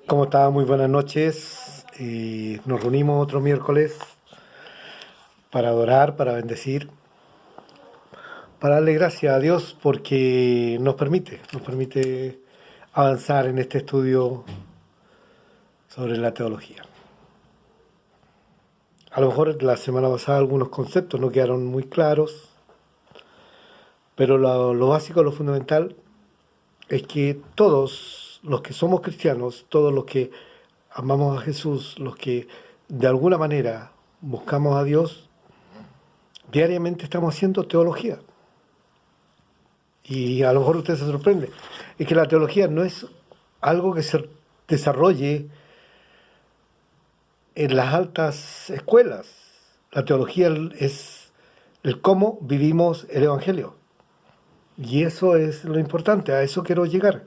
¿Cómo está? Muy buenas noches. Nos reunimos otro miércoles para adorar, para bendecir, para darle gracias a Dios porque nos permite avanzar en este estudio sobre la teología. A lo mejor la semana pasada algunos conceptos no quedaron muy claros, pero lo básico, lo fundamental es que todos los que somos cristianos, todos los que amamos a Jesús, los que de alguna manera buscamos a Dios, diariamente estamos haciendo teología. Y a lo mejor usted se sorprende. Es que la teología no es algo que se desarrolle en las altas escuelas. La teología es el cómo vivimos el Evangelio. Y eso es lo importante, a eso quiero llegar.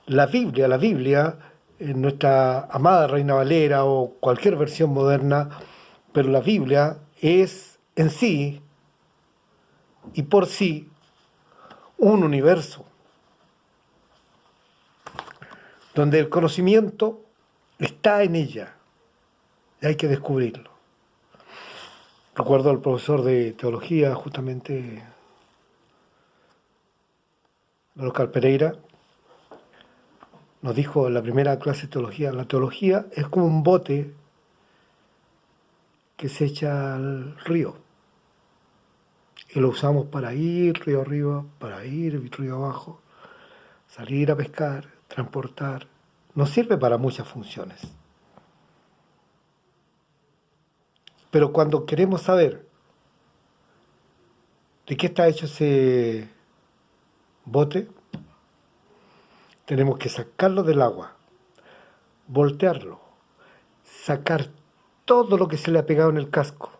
La Biblia, nuestra amada Reina Valera o cualquier versión moderna, pero la Biblia es en sí y por sí un universo donde el conocimiento está en ella y hay que descubrirlo. Recuerdo al profesor de teología, justamente, don Oscar Pereira, nos dijo en la primera clase de teología, la teología es como un bote que se echa al río. Y lo usamos para ir río arriba, para ir río abajo, salir a pescar, transportar. Nos sirve para muchas funciones. Pero cuando queremos saber de qué está hecho ese bote, tenemos que sacarlo del agua, voltearlo, sacar todo lo que se le ha pegado en el casco,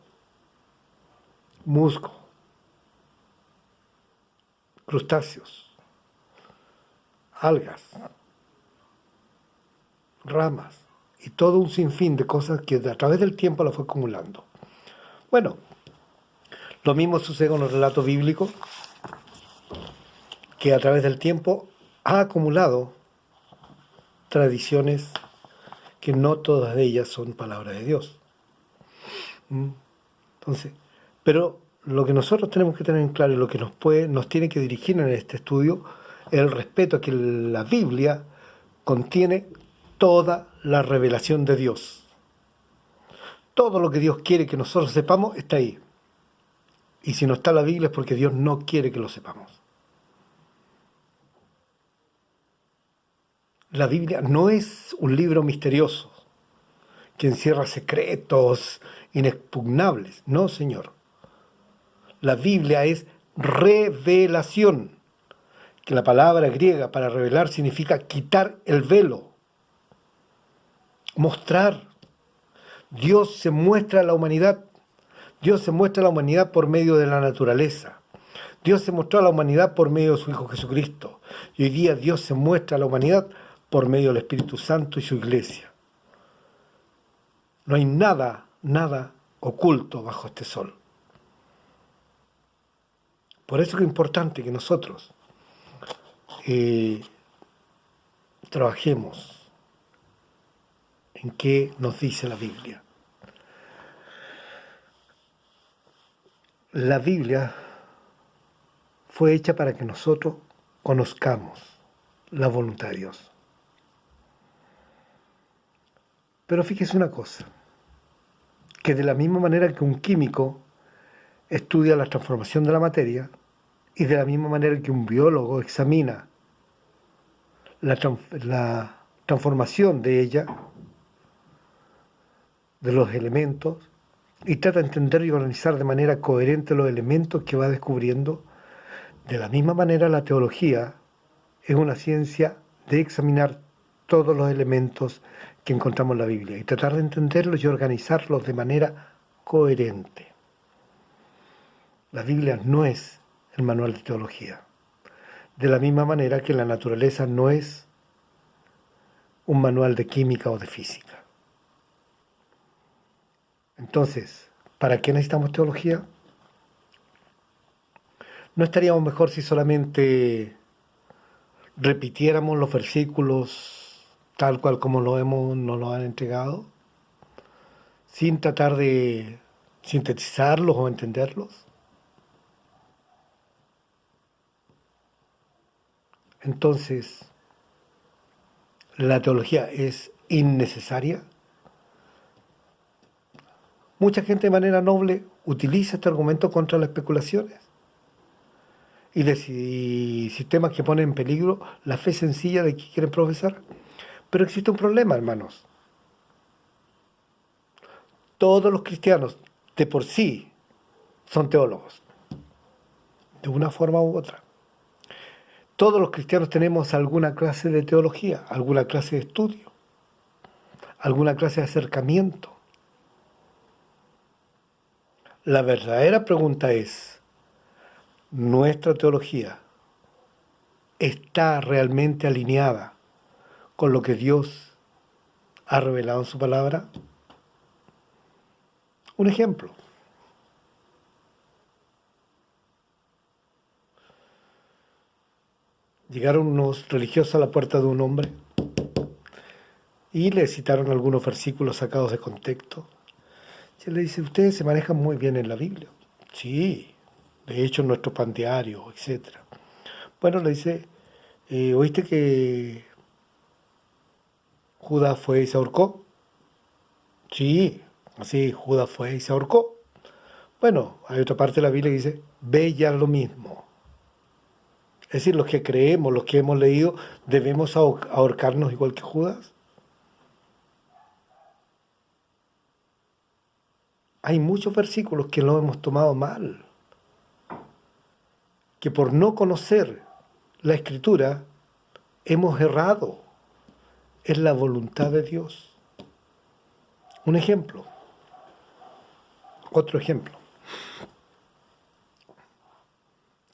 musgo, crustáceos, algas, ramas y todo un sinfín de cosas que a través del tiempo la fue acumulando. Bueno, lo mismo sucede con los relatos bíblicos, que a través del tiempo ha acumulado tradiciones que no todas ellas son palabra de Dios. Entonces, pero lo que nosotros tenemos que tener en claro y lo que nos tiene que dirigir en este estudio es el respeto a que la Biblia contiene toda la revelación de Dios. Todo lo que Dios quiere que nosotros sepamos está ahí. Y si no está en la Biblia es porque Dios no quiere que lo sepamos. La Biblia no es un libro misterioso que encierra secretos inexpugnables. No, Señor. La Biblia es revelación, que la palabra griega para revelar significa quitar el velo, mostrar. Dios se muestra a la humanidad. Dios se muestra a la humanidad por medio de la naturaleza. Dios se mostró a la humanidad por medio de su Hijo Jesucristo. Y hoy día Dios se muestra a la humanidad por medio del Espíritu Santo y su Iglesia. No hay nada oculto bajo este sol. Por eso es importante que nosotros trabajemos en qué nos dice la Biblia. La Biblia fue hecha para que nosotros conozcamos la voluntad de Dios. Pero fíjese una cosa, que de la misma manera que un químico estudia la transformación de la materia, y de la misma manera que un biólogo examina la transformación de ella, de los elementos, y trata de entender y organizar de manera coherente los elementos que va descubriendo, de la misma manera la teología es una ciencia de examinar todos los elementos que encontramos en la Biblia y tratar de entenderlos y organizarlos de manera coherente. La Biblia no es el manual de teología, de la misma manera que la naturaleza no es un manual de química o de física. Entonces, ¿para qué necesitamos teología? ¿No estaríamos mejor si solamente repitiéramos los versículos tal cual como nos lo han entregado, sin tratar de sintetizarlos o entenderlos. Entonces, la teología es innecesaria. Mucha gente de manera noble utiliza este argumento contra las especulaciones y de sistemas que ponen en peligro la fe sencilla de que quieren profesar. Pero existe un problema, hermanos. Todos los cristianos de por sí son teólogos, de una forma u otra. Todos los cristianos tenemos alguna clase de teología, alguna clase de estudio, alguna clase de acercamiento. La verdadera pregunta es, ¿nuestra teología está realmente alineada con lo que Dios ha revelado en su palabra? Un ejemplo. Llegaron unos religiosos a la puerta de un hombre y le citaron algunos versículos sacados de contexto. Y él le dice, ustedes se manejan muy bien en la Biblia. Sí, de hecho en nuestro pan diario, etc. Bueno, le dice, ¿oíste que Judas fue y se ahorcó? Sí, así Judas fue y se ahorcó. Bueno, hay otra parte de la Biblia que dice, ve ya lo mismo. Es decir, los que creemos, los que hemos leído, ¿debemos ahorcarnos igual que Judas? Hay muchos versículos que lo hemos tomado mal, que por no conocer la Escritura hemos errado. Es la voluntad de Dios. Un ejemplo, otro ejemplo.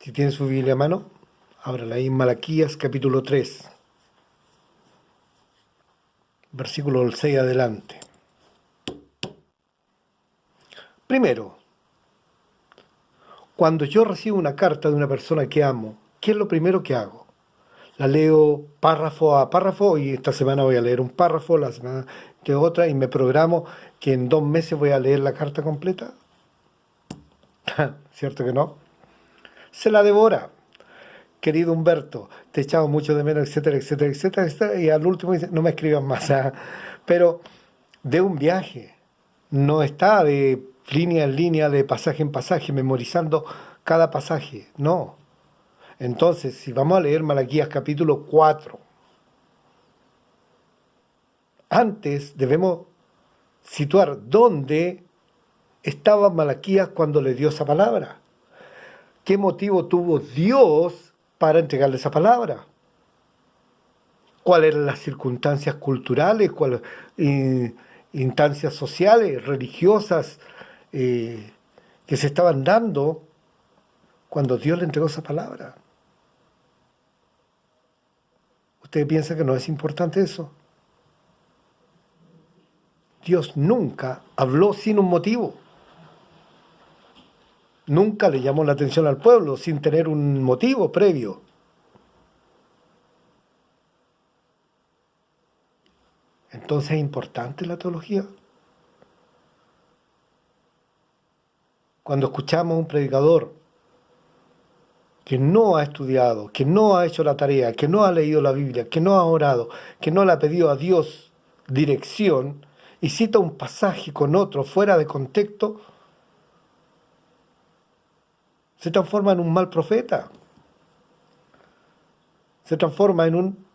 Si tienen su Biblia a mano, ábrala ahí en Malaquías capítulo 3, versículo del 6 adelante. Primero, cuando yo recibo una carta de una persona que amo, ¿qué es lo primero que hago? La leo párrafo a párrafo y esta semana voy a leer un párrafo, la semana que otra, y me programo que en 2 meses voy a leer la carta completa. ¿Cierto que no? Se la devora. Querido Humberto, te he echado mucho de menos, etcétera, etcétera, etcétera, etcétera, y al último dice, no me escriban más. Pero de un viaje, no está de línea en línea, de pasaje en pasaje, memorizando cada pasaje, no. Entonces, si vamos a leer Malaquías capítulo 4, antes debemos situar dónde estaba Malaquías cuando le dio esa palabra. ¿Qué motivo tuvo Dios para entregarle esa palabra? ¿Cuáles eran las circunstancias culturales, cuáles instancias sociales, religiosas que se estaban dando cuando Dios le entregó esa palabra? ¿Usted piensa que no es importante eso? Dios nunca habló sin un motivo. Nunca le llamó la atención al pueblo sin tener un motivo previo. Entonces, ¿es importante la teología? Cuando escuchamos a un predicador que no ha estudiado, que no ha hecho la tarea, que no ha leído la Biblia, que no ha orado, que no le ha pedido a Dios dirección, y cita un pasaje con otro fuera de contexto, se transforma en un mal profeta, se transforma en un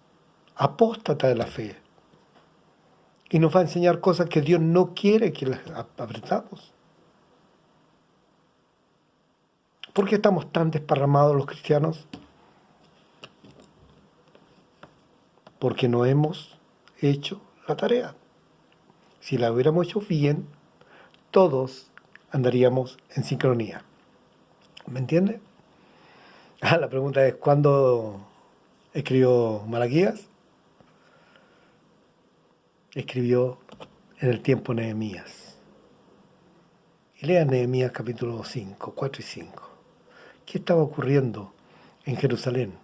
apóstata de la fe, y nos va a enseñar cosas que Dios no quiere que las aprendamos. ¿Por qué estamos tan desparramados los cristianos? Porque no hemos hecho la tarea. Si la hubiéramos hecho bien, todos andaríamos en sincronía. ¿Me entiende? La pregunta es, ¿cuándo escribió Malaquías? Escribió en el tiempo de Nehemías. Y lea Nehemías capítulo 5, 4 y 5. ¿Qué estaba ocurriendo en Jerusalén?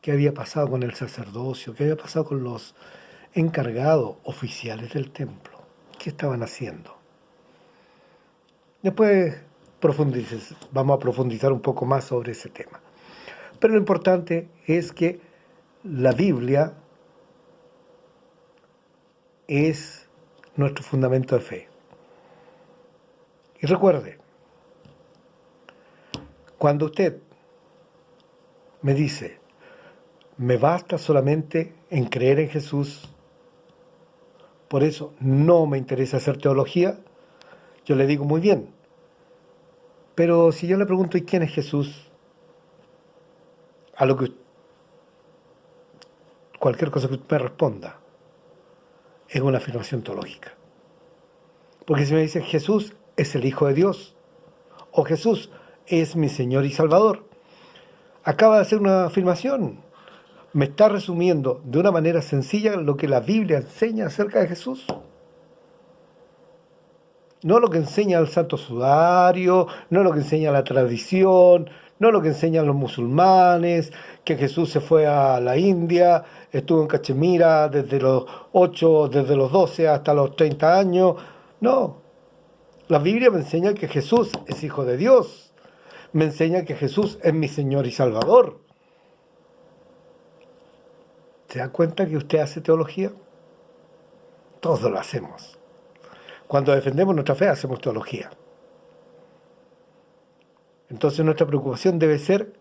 qué había pasado con el sacerdocio, qué había pasado con los encargados oficiales del templo, qué estaban haciendo. Después vamos a profundizar un poco más sobre ese tema. Pero lo importante es que la Biblia es nuestro fundamento de fe. Y recuerde, cuando usted me dice, me basta solamente en creer en Jesús, por eso no me interesa hacer teología, yo le digo muy bien. Pero si yo le pregunto, ¿y quién es Jesús? A lo que cualquier cosa que usted me responda es una afirmación teológica. Porque si me dice Jesús es el Hijo de Dios, o Jesús es mi Señor y Salvador, acaba de hacer una afirmación. Me está resumiendo de una manera sencilla lo que la Biblia enseña acerca de Jesús. No lo que enseña el Santo Sudario, no lo que enseña la tradición, no lo que enseñan los musulmanes, que Jesús se fue a la India, estuvo en Cachemira desde los 8, desde los 12 hasta los 30 años. No, la Biblia me enseña que Jesús es Hijo de Dios, me enseña que Jesús es mi Señor y Salvador. ¿Se da cuenta que usted hace teología? Todos lo hacemos. Cuando defendemos nuestra fe hacemos teología. Entonces nuestra preocupación debe ser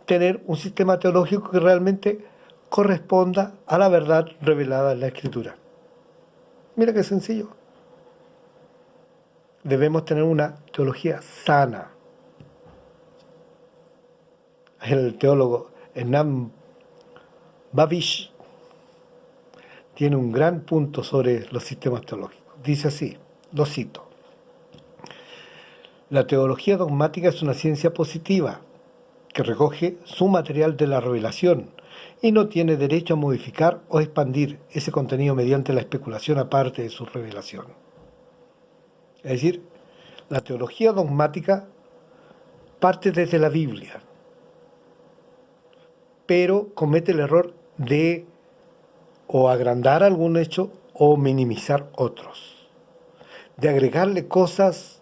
tener un sistema teológico que realmente corresponda a la verdad revelada en la Escritura. Mira qué sencillo. Debemos tener una teología sana. El teólogo Hernán Babish tiene un gran punto sobre los sistemas teológicos. Dice así, lo cito: la teología dogmática es una ciencia positiva que recoge su material de la revelación y no tiene derecho a modificar o expandir ese contenido mediante la especulación aparte de su revelación. Es decir, la teología dogmática parte desde la Biblia, pero comete el error de o agrandar algún hecho o minimizar otros, de agregarle cosas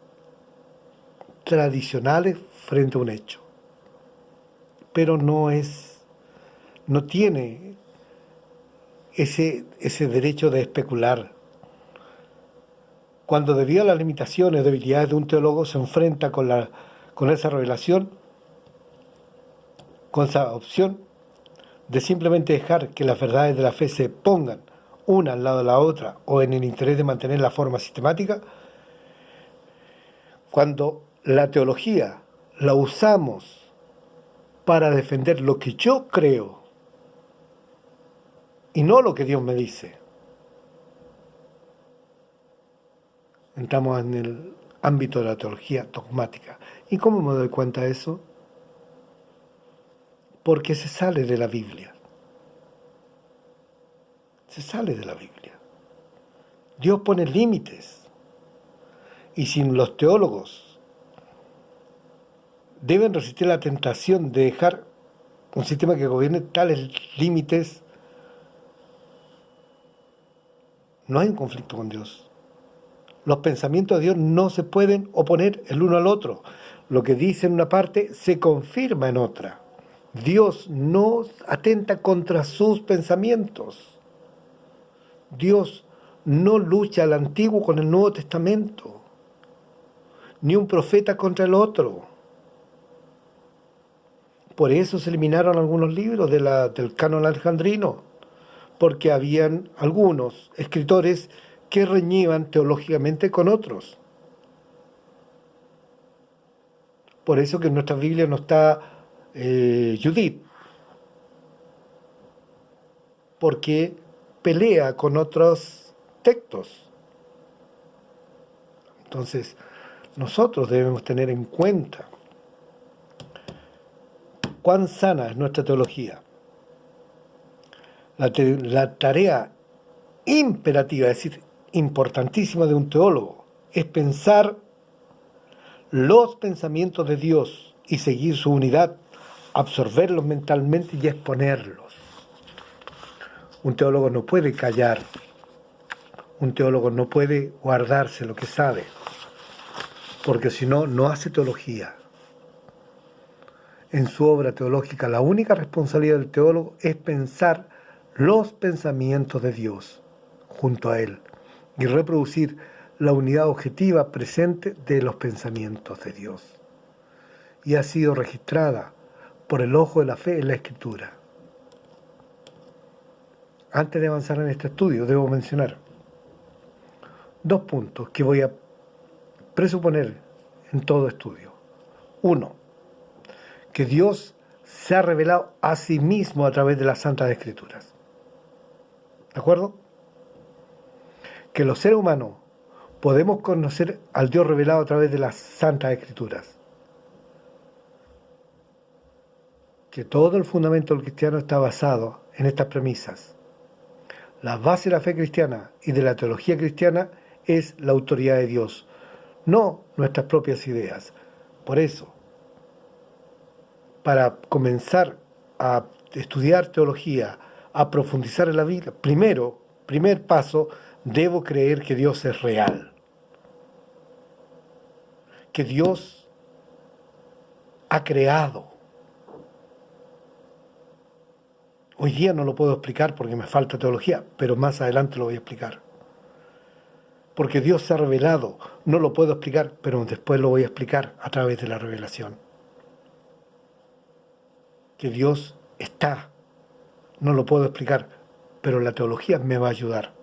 tradicionales frente a un hecho, pero no tiene ese derecho de especular. Cuando debido a las limitaciones o debilidades de un teólogo se enfrenta con esa revelación, con esa opción de simplemente dejar que las verdades de la fe se pongan una al lado de la otra o en el interés de mantener la forma sistemática, cuando la teología la usamos para defender lo que yo creo y no lo que Dios me dice, entramos en el ámbito de la teología dogmática. ¿Y cómo me doy cuenta de eso? Porque se sale de la Biblia. Se sale de la Biblia. Dios pone límites. Y si los teólogos deben resistir la tentación de dejar un sistema que gobierne tales límites, no hay un conflicto con Dios. Los pensamientos de Dios no se pueden oponer el uno al otro. Lo que dice en una parte se confirma en otra. Dios no atenta contra sus pensamientos. Dios no lucha al Antiguo con el Nuevo Testamento, ni un profeta contra el otro. Por eso se eliminaron algunos libros del canon alejandrino, porque habían algunos escritores que reñían teológicamente con otros. Por eso que en nuestra Biblia no está Judith, porque pelea con otros textos. Entonces, nosotros debemos tener en cuenta cuán sana es nuestra teología. La tarea imperativa, es decir, importantísima de un teólogo, es pensar los pensamientos de Dios y seguir su unidad, absorberlos mentalmente y exponerlos. Un teólogo no puede callar, un teólogo no puede guardarse lo que sabe, porque si no, no hace teología. En su obra teológica, la única responsabilidad del teólogo es pensar los pensamientos de Dios junto a Él y reproducir la unidad objetiva presente de los pensamientos de Dios. Y ha sido registrada por el ojo de la fe en la Escritura. Antes de avanzar en este estudio, debo mencionar 2 puntos que voy a presuponer en todo estudio. 1, que Dios se ha revelado a sí mismo a través de las Santas Escrituras. ¿De acuerdo? Que los seres humanos podemos conocer al Dios revelado a través de las Santas Escrituras. Que todo el fundamento del cristiano está basado en estas premisas. La base de la fe cristiana y de la teología cristiana es la autoridad de Dios, no nuestras propias ideas. Por eso, para comenzar a estudiar teología, a profundizar en la Biblia, primer paso, debo creer que Dios es real. Que Dios ha creado. Hoy día no lo puedo explicar porque me falta teología, pero más adelante lo voy a explicar. Porque Dios se ha revelado, no lo puedo explicar, pero después lo voy a explicar a través de la revelación. Que Dios está, no lo puedo explicar, pero la teología me va a ayudar.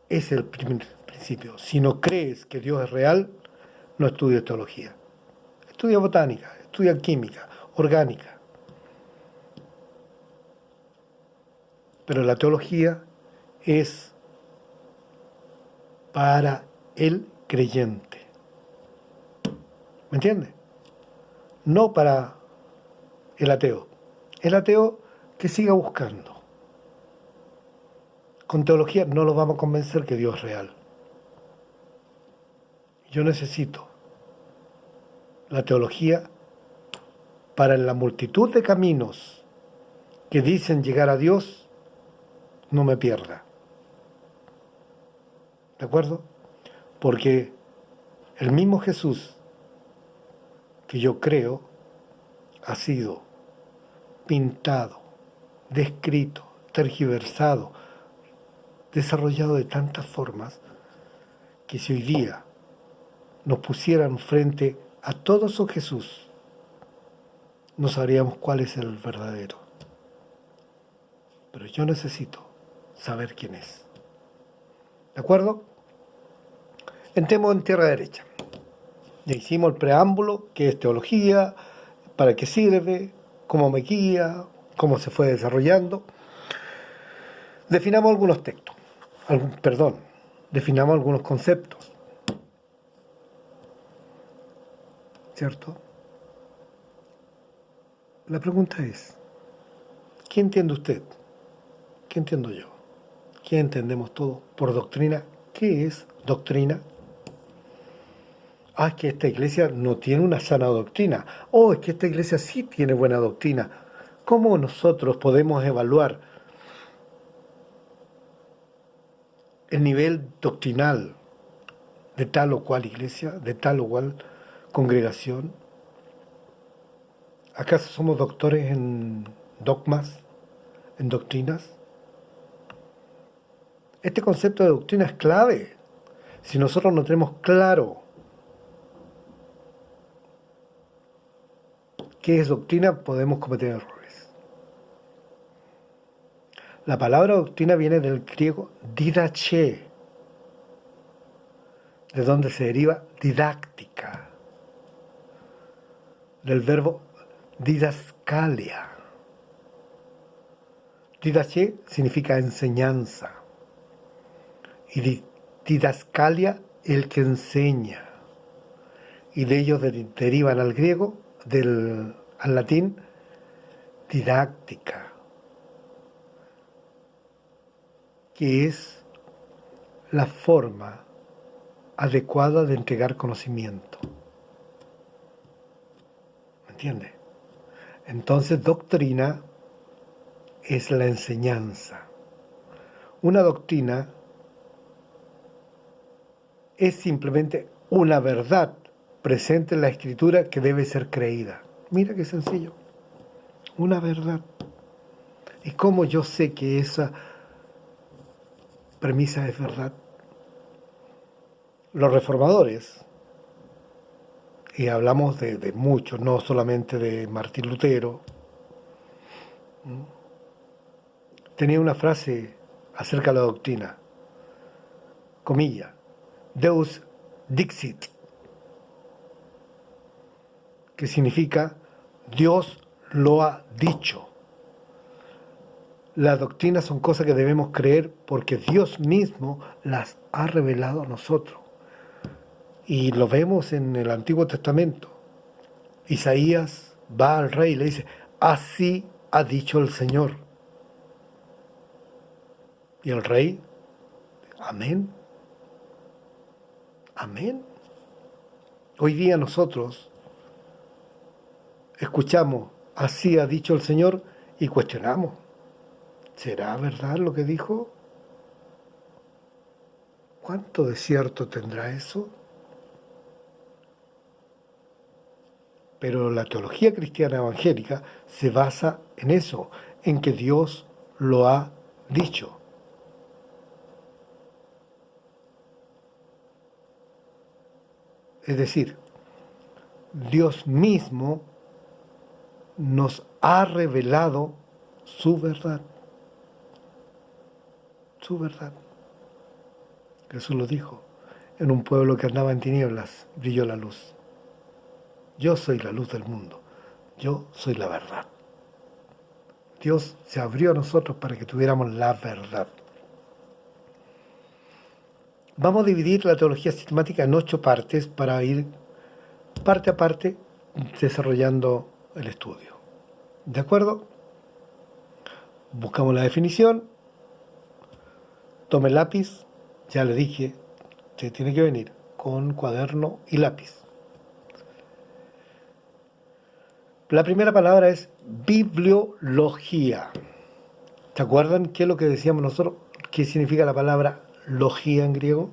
Ese es el primer principio. Si no crees que Dios es real, no estudies teología. Estudia botánica, estudia química, orgánica. Pero la teología es para el creyente. ¿Me entiendes? No para el ateo. El ateo que siga buscando. Con teología no lo vamos a convencer que Dios es real. Yo necesito la teología para la multitud de caminos que dicen llegar a Dios, no me pierda. ¿De acuerdo? Porque el mismo Jesús que yo creo ha sido pintado, descrito, tergiversado, desarrollado de tantas formas que si hoy día nos pusieran frente a todo su Jesús, no sabríamos cuál es el verdadero. Pero yo necesito saber quién es. ¿De acuerdo? Entremos en tierra derecha. Ya hicimos el preámbulo, que es teología, para qué sirve, cómo me guía, cómo se fue desarrollando. Definamos algunos textos. Definamos algunos conceptos. ¿Cierto? La pregunta es, ¿qué entiende usted? ¿Qué entiendo yo? ¿Qué entendemos todos por doctrina? ¿Qué es doctrina? Es que esta iglesia no tiene una sana doctrina. Es que esta iglesia sí tiene buena doctrina. ¿Cómo nosotros podemos evaluar el nivel doctrinal de tal o cual iglesia, de tal o cual congregación? ¿Acaso somos doctores en dogmas, en doctrinas? Este concepto de doctrina es clave. Si nosotros no tenemos claro qué es doctrina, podemos cometer errores. La palabra doctrina viene del griego didache, de donde se deriva didáctica, del verbo didascalia. Didache significa enseñanza y didascalia el que enseña, y de ellos derivan al griego, al latín, didáctica, que es la forma adecuada de entregar conocimiento. ¿Entiendes? Entonces, doctrina es la enseñanza. Una doctrina es simplemente una verdad presente en la Escritura que debe ser creída. Mira qué sencillo. Una verdad. ¿Y cómo yo sé que esa premisa es verdad? Los reformadores, y hablamos de muchos, no solamente de Martín Lutero, tenía una frase acerca de la doctrina, comilla, Deus dixit, que significa Dios lo ha dicho. Las doctrinas son cosas que debemos creer porque Dios mismo las ha revelado a nosotros. Y lo vemos en el Antiguo Testamento. Isaías va al rey y le dice, así ha dicho el Señor. Y el rey, amén, amén. Hoy día nosotros escuchamos, así ha dicho el Señor, y cuestionamos, ¿será verdad lo que dijo? ¿Cuánto de cierto tendrá eso? Pero la teología cristiana evangélica se basa en eso, en que Dios lo ha dicho. Es decir, Dios mismo nos ha revelado su verdad. Su verdad. Jesús lo dijo. En un pueblo que andaba en tinieblas brilló la luz. Yo soy la luz del mundo. Yo soy la verdad. Dios se abrió a nosotros para que tuviéramos la verdad. Vamos a dividir la teología sistemática en 8 partes para ir parte a parte desarrollando el estudio. ¿De acuerdo? Buscamos la definición. Tome lápiz. Ya le dije, se tiene que venir con cuaderno y lápiz. La primera palabra es bibliología. ¿Se acuerdan qué es lo que decíamos nosotros? ¿Qué significa la palabra logía en griego?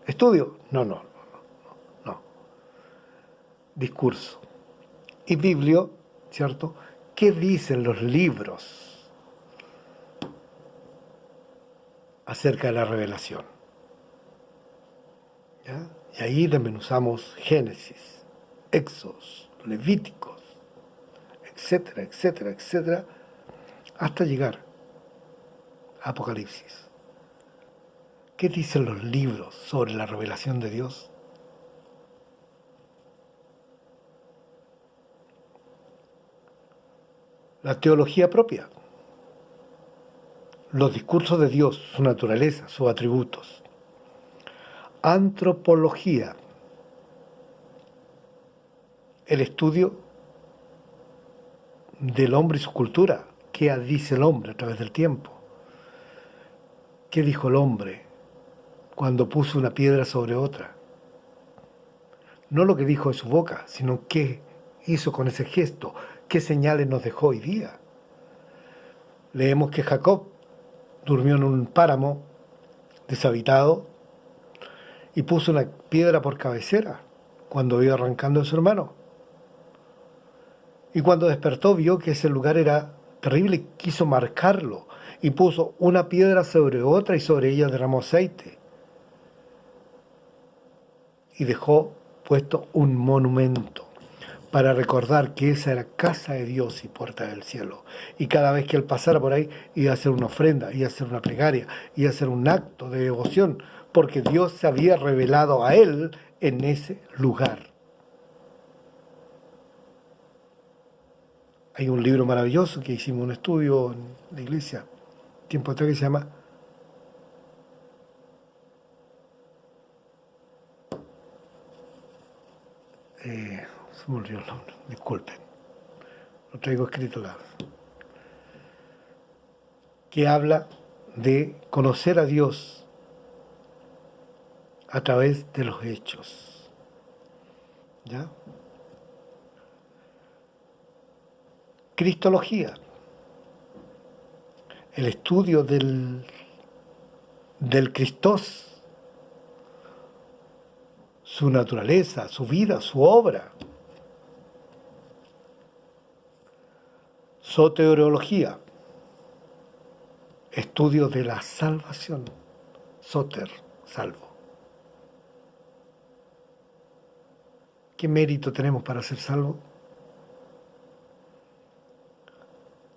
¿Estudio? No. Discurso. Y biblio, ¿cierto? ¿Qué dicen los libros acerca de la revelación? ¿Ya? Y ahí desmenuzamos Génesis, Éxodos, Levíticos, etcétera, hasta llegar a Apocalipsis. ¿Qué dicen los libros sobre la revelación de Dios? La teología propia, los discursos de Dios, su naturaleza, sus atributos. Antropología, el estudio del hombre y su cultura. ¿Qué dice el hombre a través del tiempo? ¿Qué dijo el hombre cuando puso una piedra sobre otra? No lo que dijo de su boca, sino qué hizo con ese gesto, qué señales nos dejó hoy día. Leemos que Jacob durmió en un páramo deshabitado y puso una piedra por cabecera cuando iba arrancando a su hermano. Y cuando despertó vio que ese lugar era terrible y quiso marcarlo y puso una piedra sobre otra y sobre ella derramó aceite. Y dejó puesto un monumento para recordar que esa era casa de Dios y puerta del cielo. Y cada vez que él pasara por ahí iba a hacer una ofrenda, iba a hacer una plegaria, iba a hacer un acto de devoción, porque Dios se había revelado a él en ese lugar. Hay un libro maravilloso que hicimos un estudio en la iglesia tiempo atrás que se llama se me olvidó el nombre, disculpen, lo traigo escrito acá, que habla de conocer a Dios a través de los hechos. ¿Ya? Cristología, el estudio del Christos, su naturaleza, su vida, su obra. Soteriología, estudio de la salvación. Soter, salvo. ¿Qué mérito tenemos para ser salvos?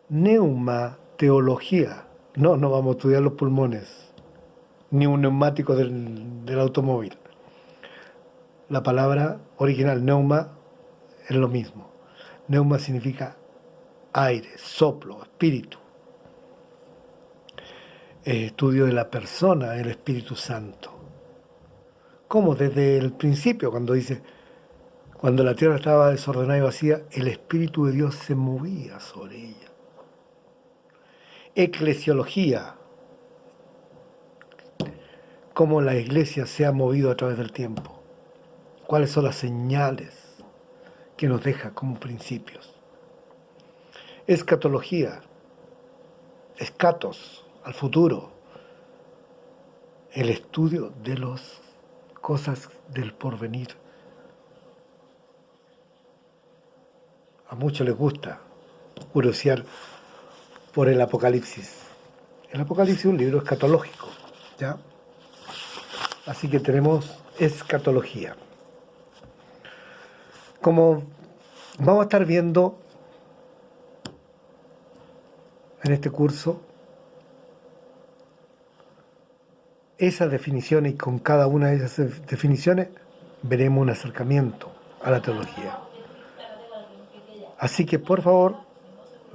Neumateología. No vamos a estudiar los pulmones, ni un neumático del automóvil. La palabra original, neuma, es lo mismo. Neuma significa aire, soplo, espíritu. Estudio de la persona, el Espíritu Santo. Como desde el principio, cuando la tierra estaba desordenada y vacía, el Espíritu de Dios se movía sobre ella. Eclesiología, cómo la iglesia se ha movido a través del tiempo. ¿Cuáles son las señales que nos deja como principios? Escatología, escatos, al futuro, el estudio de las cosas del porvenir. A muchos les gusta curiosear por el Apocalipsis. El Apocalipsis es un libro escatológico, ¿ya? Así que tenemos escatología. Como vamos a estar viendo en este curso esas definiciones, y con cada una de esas definiciones veremos un acercamiento a la teología. Así que por favor,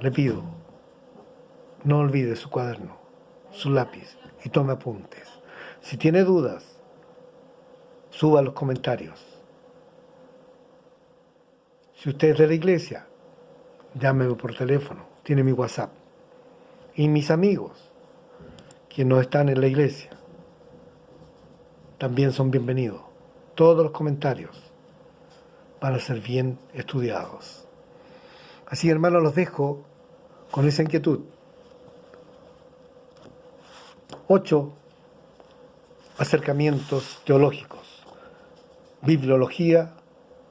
le pido, no olvide su cuaderno, su lápiz y tome apuntes. Si tiene dudas, suba los comentarios. Si usted es de la iglesia, llámeme por teléfono, tiene mi WhatsApp. Y mis amigos, que no están en la iglesia, también son bienvenidos. Todos los comentarios van a ser bien estudiados. Así, hermanos, los dejo con esa inquietud. 8 acercamientos teológicos. Bibliología,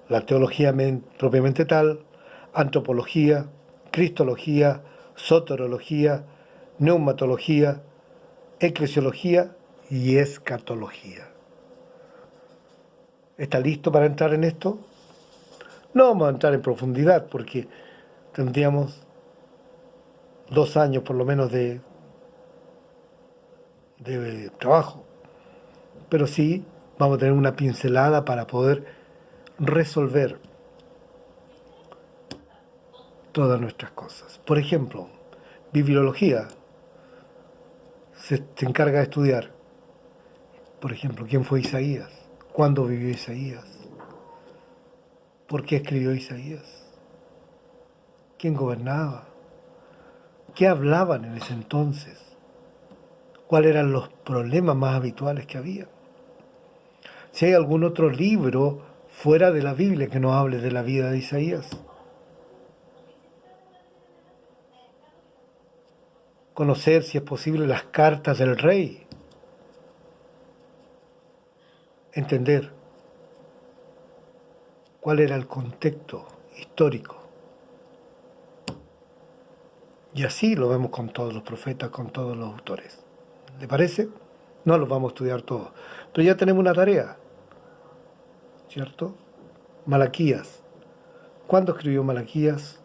la teología propiamente tal, antropología, cristología, soteriología, neumatología, eclesiología y escatología. ¿Está listo para entrar en esto? No vamos a entrar en profundidad porque tendríamos 2 años por lo menos de trabajo, pero sí vamos a tener una pincelada para poder resolver todas nuestras cosas. Por ejemplo, bibliología se encarga de estudiar, por ejemplo, quién fue Isaías, cuándo vivió Isaías, por qué escribió Isaías, quién gobernaba, qué hablaban en ese entonces, cuáles eran los problemas más habituales que había. Si hay algún otro libro fuera de la Biblia que nos hable de la vida de Isaías. Conocer, si es posible, las cartas del rey. Entender cuál era el contexto histórico. Y así lo vemos con todos los profetas, con todos los autores. ¿Le parece? No los vamos a estudiar todos. Pero ya tenemos una tarea, ¿cierto? Malaquías. ¿Cuándo escribió Malaquías?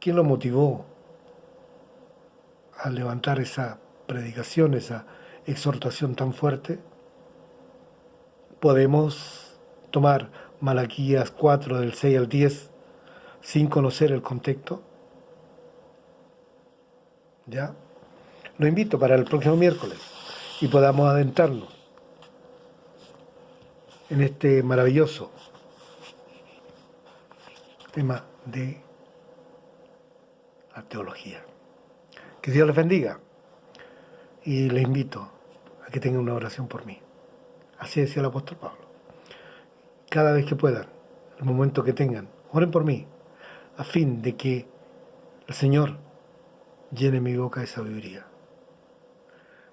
¿Quién lo motivó a levantar esa predicación, esa exhortación tan fuerte? Podemos tomar Malaquías 4 del 6 al 10 sin conocer el contexto. ¿Ya? Lo invito para el próximo miércoles y podamos adentrarnos en este maravilloso tema de la teología. Que Dios les bendiga y les invito a que tengan una oración por mí. Así decía el apóstol Pablo. Cada vez que puedan, el momento que tengan, oren por mí. a fin de que el Señor llene mi boca de sabiduría.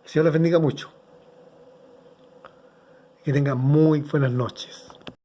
El Señor les bendiga mucho. Que tengan muy buenas noches.